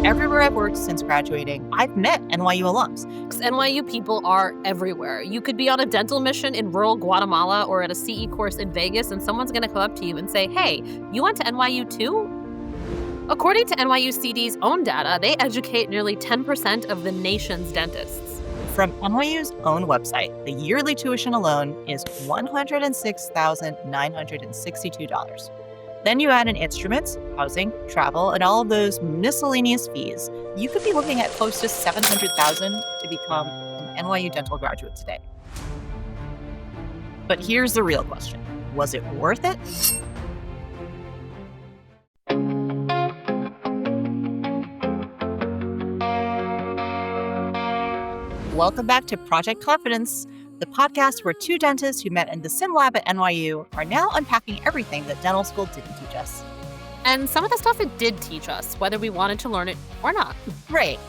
Everywhere I've worked since graduating, I've met NYU alums. 'Cause NYU people are everywhere. You could be on a dental mission in rural Guatemala or at a CE course in Vegas, and someone's going to come up to you and say, "Hey, you went to NYU too?" According to NYU CD's own data, they educate nearly 10% of the nation's dentists. From NYU's own website, the yearly tuition alone is $106,962. Then you add in instruments, housing, travel, and all of those miscellaneous fees. You could be looking at close to $700,000 to become an NYU Dental graduate today. But here's the real question. Was it worth it? Welcome back to Project Confidence, the podcast where two dentists who met in the sim lab at NYU are now unpacking everything that dental school didn't teach us. And some of the stuff it did teach us, whether we wanted to learn it or not. Right.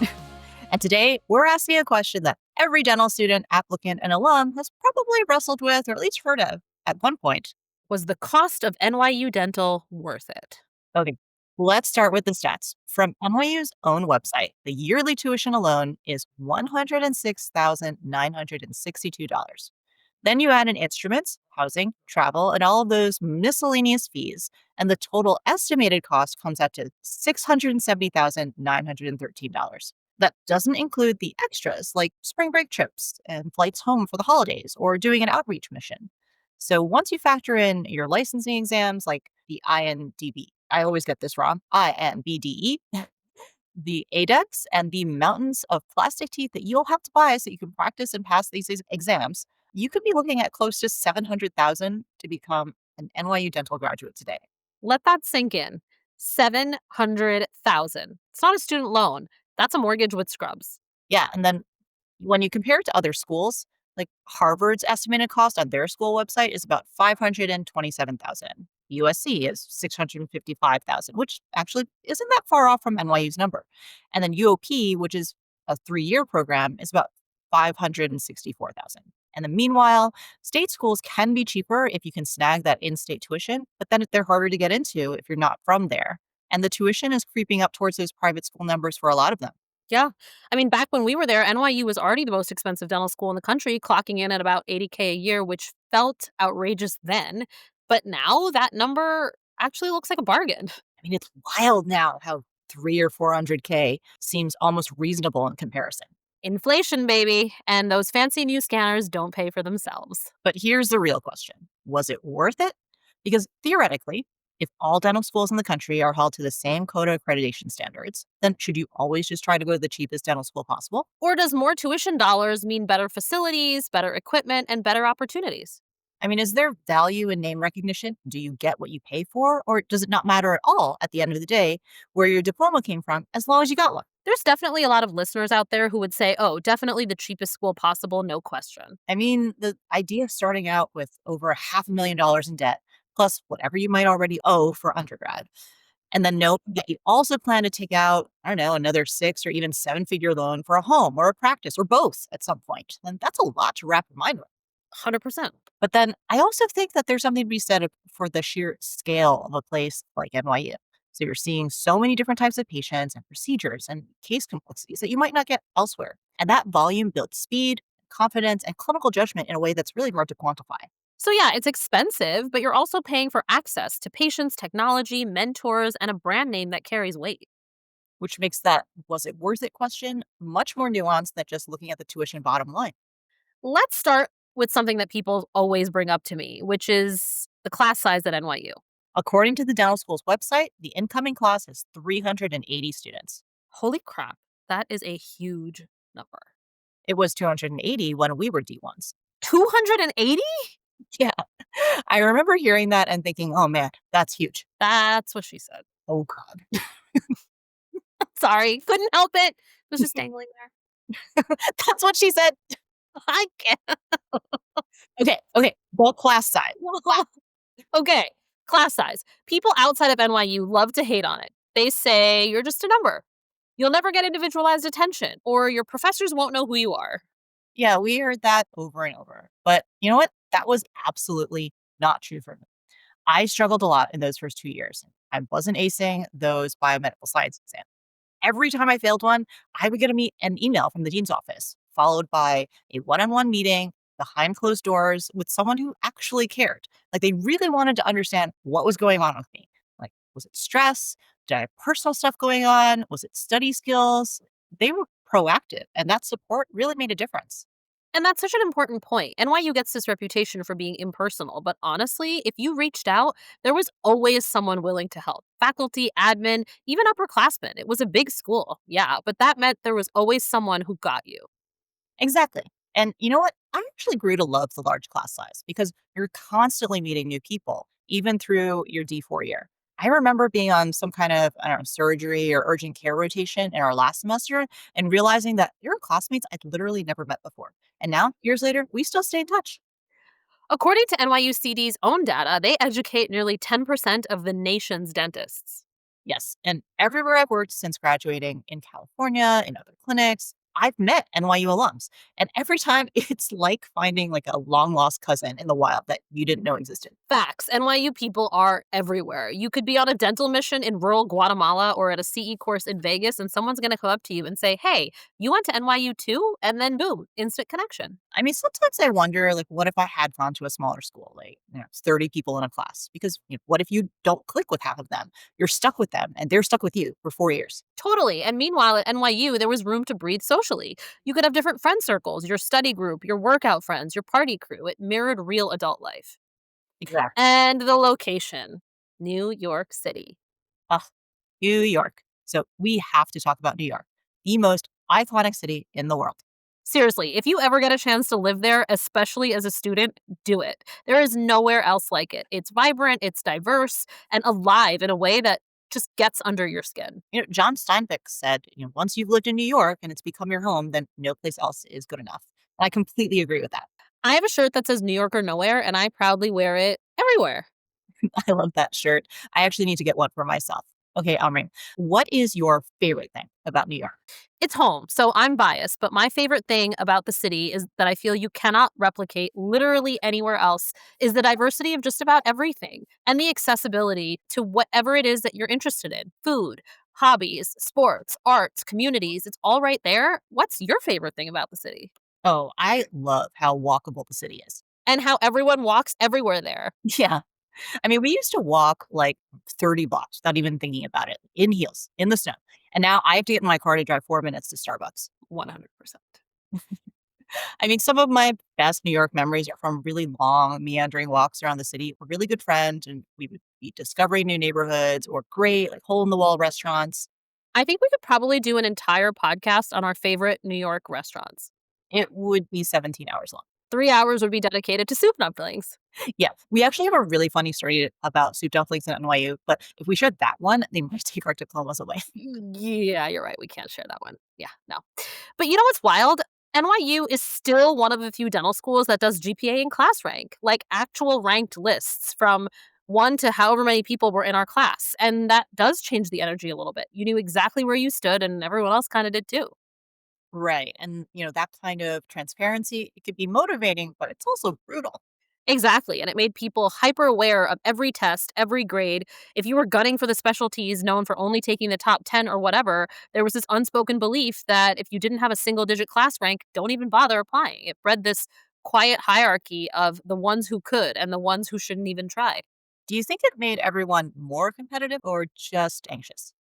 And today, we're asking a question that every dental student, applicant, and alum has probably wrestled with or at least heard of at one point. Was the cost of NYU Dental worth it? Okay, let's start with the stats. From NYU's own website, the yearly tuition alone is $106,962. Then you add in instruments, housing, travel, and all of those miscellaneous fees, and the total estimated cost comes out to $670,913. That doesn't include the extras like spring break trips and flights home for the holidays or doing an outreach mission. So once you factor in your licensing exams like the INDB, I always get this wrong, INBDE, the ADEX, and the mountains of plastic teeth that you'll have to buy so you can practice and pass these exams, you could be looking at close to $700,000 to become an NYU Dental graduate today. Let that sink in. $700,000. It's not a student loan. That's a mortgage with scrubs. Yeah, and then when you compare it to other schools, like Harvard's estimated cost on their school website is about $527,000. USC is $655,000, which actually isn't that far off from NYU's number. And then UOP, which is a 3-year program, is about $564,000. And then meanwhile, state schools can be cheaper if you can snag that in-state tuition, but then they're harder to get into if you're not from there. And the tuition is creeping up towards those private school numbers for a lot of them. Yeah. I mean, back when we were there, NYU was already the most expensive dental school in the country, clocking in at about $80K a year, which felt outrageous then. But now that number actually looks like a bargain. I mean, it's wild now how 300 or 400K seems almost reasonable in comparison. Inflation, baby. And those fancy new scanners don't pay for themselves. But here's the real question. Was it worth it? Because theoretically, if all dental schools in the country are held to the same CODA accreditation standards, then should you always just try to go to the cheapest dental school possible? Or does more tuition dollars mean better facilities, better equipment, and better opportunities? I mean, is there value in name recognition? Do you get what you pay for? Or does it not matter at all at the end of the day where your diploma came from as long as you got one? There's definitely a lot of listeners out there who would say, oh, definitely the cheapest school possible, no question. I mean, the idea of starting out with over $500,000 in debt, plus whatever you might already owe for undergrad, and then know that you also plan to take out, I don't know, another 6 or even 7-figure loan for a home or a practice or both at some point. And that's a lot to wrap your mind with. 100%. But then I also think that there's something to be said for the sheer scale of a place like NYU. So you're seeing so many different types of patients and procedures and case complexities that you might not get elsewhere. And that volume builds speed, confidence, and clinical judgment in a way that's really hard to quantify. So yeah, it's expensive, but you're also paying for access to patients, technology, mentors, and a brand name that carries weight. Which makes that was it worth it question much more nuanced than just looking at the tuition bottom line. Let's start with something that people always bring up to me, which is the class size at NYU. According to the dental school's website, the incoming class has 380 students. Holy crap, that is a huge number. It was 280 when we were D1s. 280? Yeah. I remember hearing that and thinking, oh man, that's huge. That's what she said. Oh God. Sorry, couldn't help it. It was just dangling there. That's what she said. I can't. Okay. Well, class size. Okay, class size. People outside of NYU love to hate on it. They say you're just a number. You'll never get individualized attention, or your professors won't know who you are. Yeah, we heard that over and over. But you know what? That was absolutely not true for me. I struggled a lot in those first 2 years. I wasn't acing those biomedical science exams. Every time I failed one, I would get an email from the dean's office, followed by a one on one meeting behind closed doors with someone who actually cared. Like they really wanted to understand what was going on with me. Like, was it stress? Did I have personal stuff going on? Was it study skills? They were proactive, and that support really made a difference. And that's such an important point. NYU gets this reputation for being impersonal, but honestly, if you reached out, there was always someone willing to help. Faculty, admin, even upperclassmen. It was a big school, yeah, but that meant there was always someone who got you. Exactly. And you know what? I actually grew to love the large class size because you're constantly meeting new people, even through your D4 year. I remember being on some kind of, I don't know, surgery or urgent care rotation in our last semester and realizing that there were classmates I'd literally never met before. And now, years later, we still stay in touch. According to NYU CD's own data, they educate nearly 10% of the nation's dentists. Yes. And everywhere I've worked since graduating in California, in other clinics, I've met NYU alums. And every time it's like finding like a long lost cousin in the wild that you didn't know existed. Facts. NYU people are everywhere. You could be on a dental mission in rural Guatemala or at a CE course in Vegas, and someone's going to come up to you and say, "Hey, you went to NYU too?" And then boom, instant connection. I mean, sometimes I wonder, like, what if I had gone to a smaller school, like, 30 people in a class? Because what if you don't click with half of them? You're stuck with them and they're stuck with you for 4 years. Totally. And meanwhile, at NYU, there was room to breathe socially. You could have different friend circles, your study group, your workout friends, your party crew. It mirrored real adult life. Exactly. And the location New York City. Ugh, New York. So we have to talk about New York, the most iconic city in the world. Seriously, if you ever get a chance to live there, especially as a student, do it. There is nowhere else like it. It's vibrant, it's diverse, and alive in a way that just gets under your skin. John Steinbeck said, once you've lived in New York and it's become your home, then no place else is good enough. And I completely agree with that. I have a shirt that says New York or Nowhere, and I proudly wear it everywhere. I love that shirt. I actually need to get one for myself. Okay, Amreen, what is your favorite thing about New York? It's home, so I'm biased, but my favorite thing about the city is that I feel you cannot replicate literally anywhere else is the diversity of just about everything and the accessibility to whatever it is that you're interested in. Food, hobbies, sports, arts, communities, it's all right there. What's your favorite thing about the city? Oh, I love how walkable the city is. And how everyone walks everywhere there. Yeah. I mean, we used to walk like 30 blocks without even thinking about it in heels in the snow. And now I have to get in my car to drive 4 minutes to Starbucks. 100%. I mean, some of my best New York memories are from really long, meandering walks around the city. We're really good friends, and we would be discovering new neighborhoods or great, like hole in the wall restaurants. I think we could probably do an entire podcast on our favorite New York restaurants. It would be 17 hours long. 3 hours would be dedicated to soup dumplings. Yeah, we actually have a really funny story about soup dumplings in NYU, but if we shared that one, they might take our diplomas away. Yeah, you're right. We can't share that one. Yeah, no. But you know what's wild? NYU is still one of the few dental schools that does GPA and class rank, like actual ranked lists from one to however many people were in our class. And that does change the energy a little bit. You knew exactly where you stood, and everyone else kind of did too. Right. And, that kind of transparency, it could be motivating, but it's also brutal. Exactly. And it made people hyper aware of every test, every grade. If you were gunning for the specialties known for only taking the top 10 or whatever, there was this unspoken belief that if you didn't have a single digit class rank, don't even bother applying. It bred this quiet hierarchy of the ones who could and the ones who shouldn't even try. Do you think it made everyone more competitive or just anxious?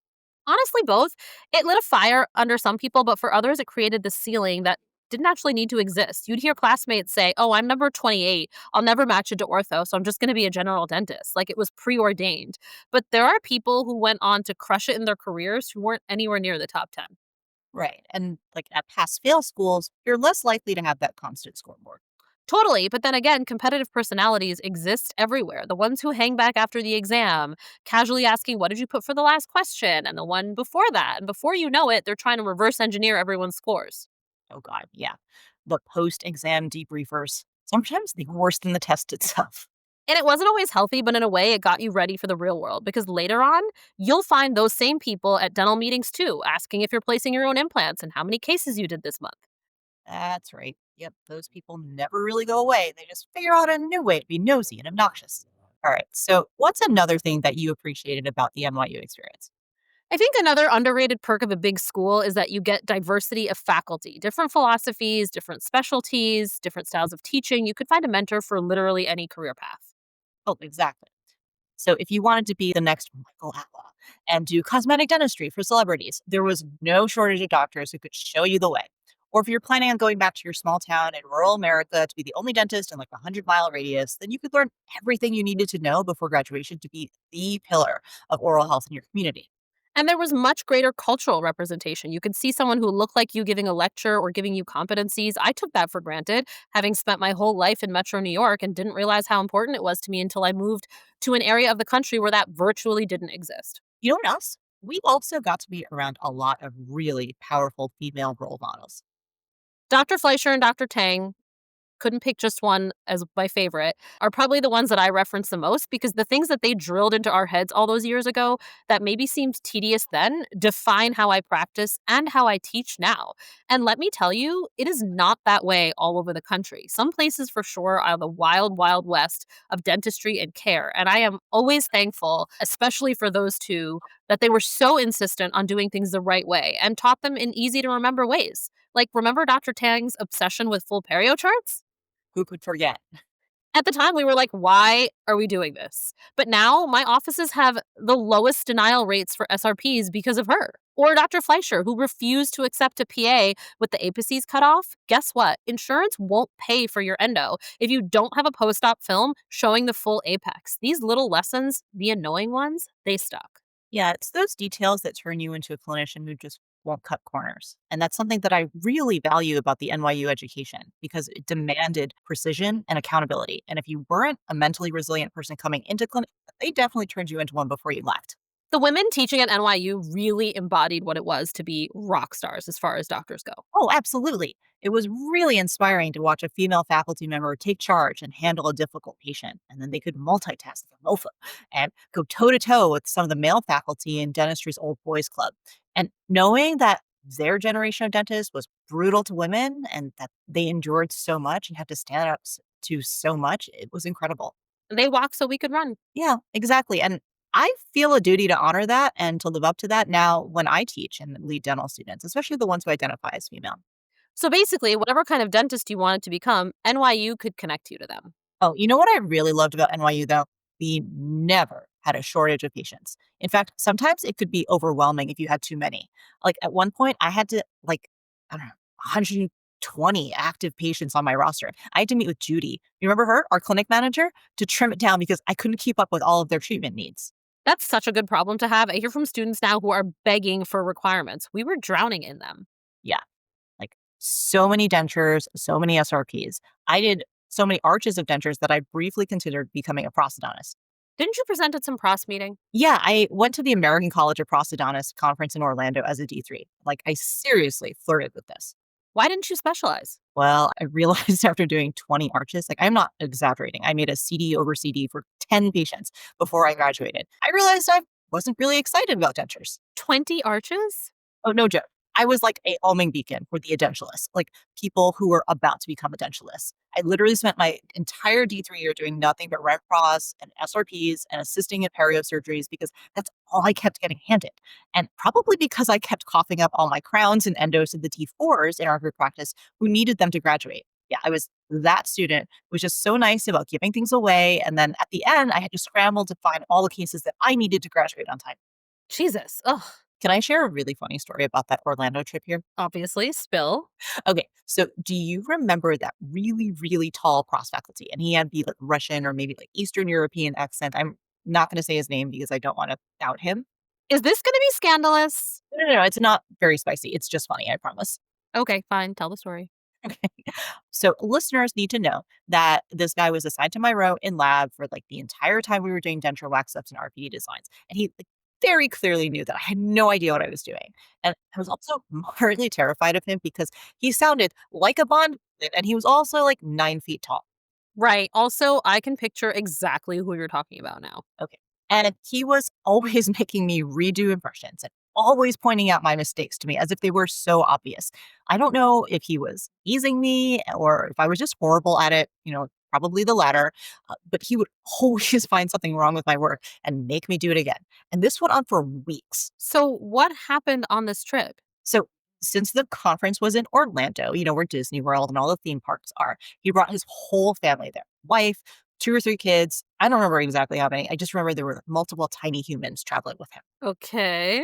Honestly, both. It lit a fire under some people, but for others, it created this ceiling that didn't actually need to exist. You'd hear classmates say, "Oh, I'm number 28. I'll never match it to ortho, so I'm just going to be a general dentist." Like it was preordained. But there are people who went on to crush it in their careers who weren't anywhere near the top 10. Right. And like at pass fail schools, you're less likely to have that constant scoreboard. Totally. But then again, competitive personalities exist everywhere. The ones who hang back after the exam, casually asking, "What did you put for the last question?" And the one before that. And before you know it, they're trying to reverse engineer everyone's scores. Oh, God. Yeah. The post exam debriefers, sometimes they're worse than the test itself. And it wasn't always healthy, but in a way, it got you ready for the real world because later on, you'll find those same people at dental meetings too, asking if you're placing your own implants and how many cases you did this month. That's right. Yep. Those people never really go away. They just figure out a new way to be nosy and obnoxious. All right. So, what's another thing that you appreciated about the NYU experience? I think another underrated perk of a big school is that you get diversity of faculty, different philosophies, different specialties, different styles of teaching. You could find a mentor for literally any career path. Oh, exactly. So if you wanted to be the next Michael Atla and do cosmetic dentistry for celebrities, there was no shortage of doctors who could show you the way. Or if you're planning on going back to your small town in rural America to be the only dentist in like a 100-mile radius, then you could learn everything you needed to know before graduation to be the pillar of oral health in your community. And there was much greater cultural representation. You could see someone who looked like you giving a lecture or giving you competencies. I took that for granted, having spent my whole life in Metro New York and didn't realize how important it was to me until I moved to an area of the country where that virtually didn't exist. You know what else? We also got to be around a lot of really powerful female role models. Dr. Fleischer and Dr. Tang, couldn't pick just one as my favorite, are probably the ones that I reference the most because the things that they drilled into our heads all those years ago that maybe seemed tedious then define how I practice and how I teach now. And let me tell you, it is not that way all over the country. Some places for sure are the wild, wild west of dentistry and care. And I am always thankful, especially for those two, that they were so insistent on doing things the right way and taught them in easy to remember ways. Like, remember Dr. Tang's obsession with full perio charts? Who could forget? At the time, we were like, "Why are we doing this?" But now my offices have the lowest denial rates for SRPs because of her. Or Dr. Fleischer, who refused to accept a PA with the apices cut off. Guess what? Insurance won't pay for your endo if you don't have a post-op film showing the full apex. These little lessons, the annoying ones, they stuck. Yeah, it's those details that turn you into a clinician who just won't cut corners. And that's something that I really value about the NYU education because it demanded precision and accountability. And if you weren't a mentally resilient person coming into clinic, they definitely turned you into one before you left. The women teaching at NYU really embodied what it was to be rock stars as far as doctors go. Oh, absolutely. It was really inspiring to watch a female faculty member take charge and handle a difficult patient. And then they could multitask like a mofa and go toe to toe with some of the male faculty in dentistry's old boys club. And knowing that their generation of dentists was brutal to women and that they endured so much and had to stand up to so much, it was incredible. They walked so we could run. Yeah, exactly. And I feel a duty to honor that and to live up to that now when I teach and lead dental students, especially the ones who identify as female. So basically, whatever kind of dentist you wanted to become, NYU could connect you to them. Oh, you know what I really loved about NYU though? We never had a shortage of patients. In fact, sometimes it could be overwhelming if you had too many. Like at one point, I had to I don't know, 120 active patients on my roster. I had to meet with Judy. You remember her, our clinic manager, to trim it down because I couldn't keep up with all of their treatment needs. That's such a good problem to have. I hear from students now who are begging for requirements. We were drowning in them. Yeah, like so many dentures, so many SRPs. I did so many arches of dentures that I briefly considered becoming a prosthodontist. Didn't you present at some pros meeting? Yeah, I went to the American College of Prosthodontists conference in Orlando as a D3. Like, I seriously flirted with this. Why didn't you specialize? Well, I realized after doing 20 arches, like, I'm not exaggerating. I made a CD over CD for 10 patients before I graduated. I realized I wasn't really excited about dentures. 20 arches? Oh, no joke. I was like a homing beacon for the edentulous, like people who were about to become edentulous. I literally spent my entire D3 year doing nothing but rent pros and SRPs and assisting in perio surgeries because that's all I kept getting handed. And probably because I kept coughing up all my crowns and endos in the D4s in our group practice who needed them to graduate. Yeah, I was that student who was just so nice about giving things away. And then at the end, I had to scramble to find all the cases that I needed to graduate on time. Jesus. Ugh. Can I share a really funny story about that Orlando trip here? Obviously, spill. Okay, so do you remember that really, really tall cross faculty? And he had the like Russian or maybe like Eastern European accent. I'm not going to say his name because I don't want to out him. Is this going to be scandalous? No, no, no, it's not very spicy. It's just funny, I promise. Okay, fine. Tell the story. Okay. So listeners need to know that this guy was assigned to my row in lab for like the entire time we were doing denture wax ups and RPD designs. And he like, very clearly knew that I had no idea what I was doing. And I was also moderately terrified of him because he sounded like a Bond villain, and he was also like 9 feet tall. Right. Also, I can picture exactly who you're talking about now. Okay. And he was always making me redo impressions and always pointing out my mistakes to me as if they were so obvious. I don't know if he was easing me or if I was just horrible at it, probably the latter. But he would always find something wrong with my work and make me do it again. And this went on for weeks. So, what happened on this trip? So, since the conference was in Orlando, where Disney World and all the theme parks are, he brought his whole family there, wife, 2 or 3 kids. I don't remember exactly how many. I just remember there were multiple tiny humans traveling with him. Okay.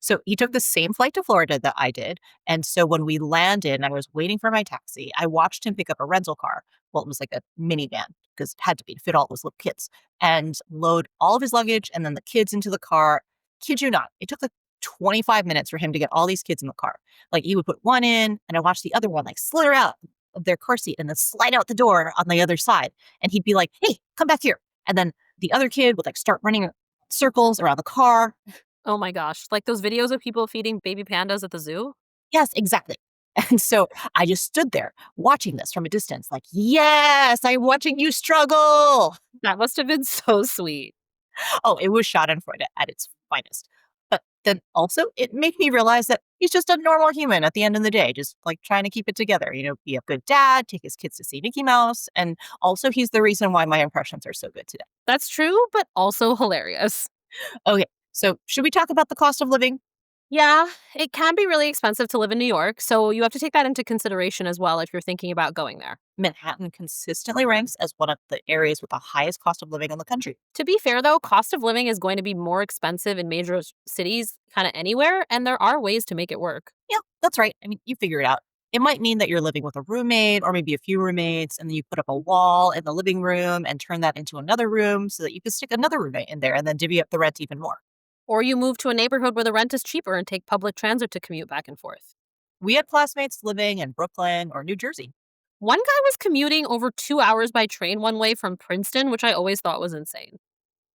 So he took the same flight to Florida that I did. And so when we landed and I was waiting for my taxi, I watched him pick up a rental car. Well, it was like a minivan because it had to be to fit all those little kids and load all of his luggage and then the kids into the car. Kid you not, it took like 25 minutes for him to get all these kids in the car. Like he would put one in and I watched the other one like slither out of their car seat and then slide out the door on the other side. And he'd be like, hey, come back here. And then the other kid would like start running circles around the car. Oh my gosh. Like those videos of people feeding baby pandas at the zoo? Yes, exactly. And so I just stood there watching this from a distance, like, yes, I'm watching you struggle. That must have been so sweet. Oh, it was Schadenfreude at its finest. But then also, it made me realize that he's just a normal human at the end of the day, just like trying to keep it together. Be a good dad, take his kids to see Mickey Mouse. And also, he's the reason why my impressions are so good today. That's true, but also hilarious. Okay, so should we talk about the cost of living? Yeah, it can be really expensive to live in New York, so you have to take that into consideration as well if you're thinking about going there. Manhattan consistently ranks as one of the areas with the highest cost of living in the country. To be fair, though, cost of living is going to be more expensive in major cities, kind of anywhere, and there are ways to make it work. Yeah, that's right. I mean, you figure it out. It might mean that you're living with a roommate or maybe a few roommates, and then you put up a wall in the living room and turn that into another room so that you can stick another roommate in there and then divvy up the rent even more. Or you move to a neighborhood where the rent is cheaper and take public transit to commute back and forth. We had classmates living in Brooklyn or New Jersey. One guy was commuting over 2 hours by train one way from Princeton, which I always thought was insane.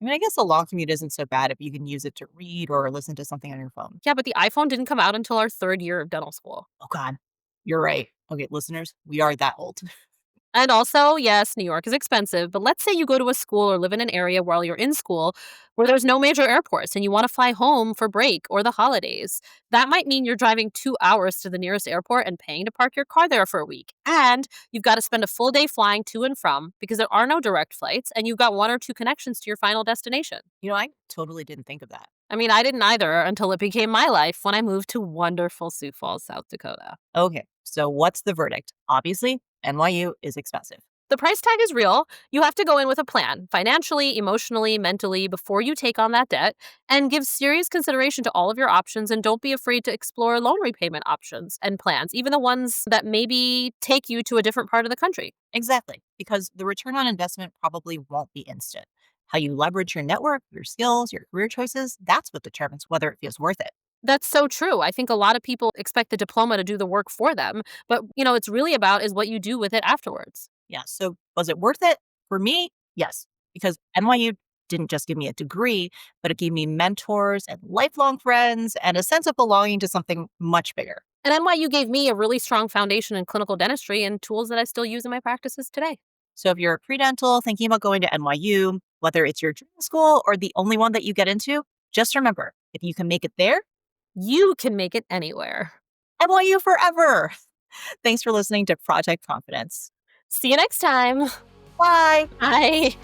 I mean, I guess a long commute isn't so bad if you can use it to read or listen to something on your phone. Yeah, but the iPhone didn't come out until our third year of dental school. Oh, God. You're right. Okay, listeners, we are that old. And also, yes, New York is expensive, but let's say you go to a school or live in an area while you're in school where there's no major airports and you want to fly home for break or the holidays. That might mean you're driving 2 hours to the nearest airport and paying to park your car there for a week. And you've got to spend a full day flying to and from because there are no direct flights and you've got one or two connections to your final destination. I totally didn't think of that. I mean, I didn't either until it became my life when I moved to wonderful Sioux Falls, South Dakota. Okay, so what's the verdict? Obviously, NYU is expensive. The price tag is real. You have to go in with a plan, financially, emotionally, mentally, before you take on that debt, and give serious consideration to all of your options. And don't be afraid to explore loan repayment options and plans, even the ones that maybe take you to a different part of the country. Exactly, because the return on investment probably won't be instant. How you leverage your network, your skills, your career choices, that's what determines whether it feels worth it. That's so true. I think a lot of people expect the diploma to do the work for them, but it's really about is what you do with it afterwards. Yeah, so was it worth it? For me, yes, because NYU didn't just give me a degree, but it gave me mentors and lifelong friends and a sense of belonging to something much bigger. And NYU gave me a really strong foundation in clinical dentistry and tools that I still use in my practices today. So if you're a pre-dental thinking about going to NYU, whether it's your dream school or the only one that you get into, just remember, if you can make it there, You can make it anywhere. NYU forever. Thanks for listening to Project Confidence. See you next time. Bye. Bye.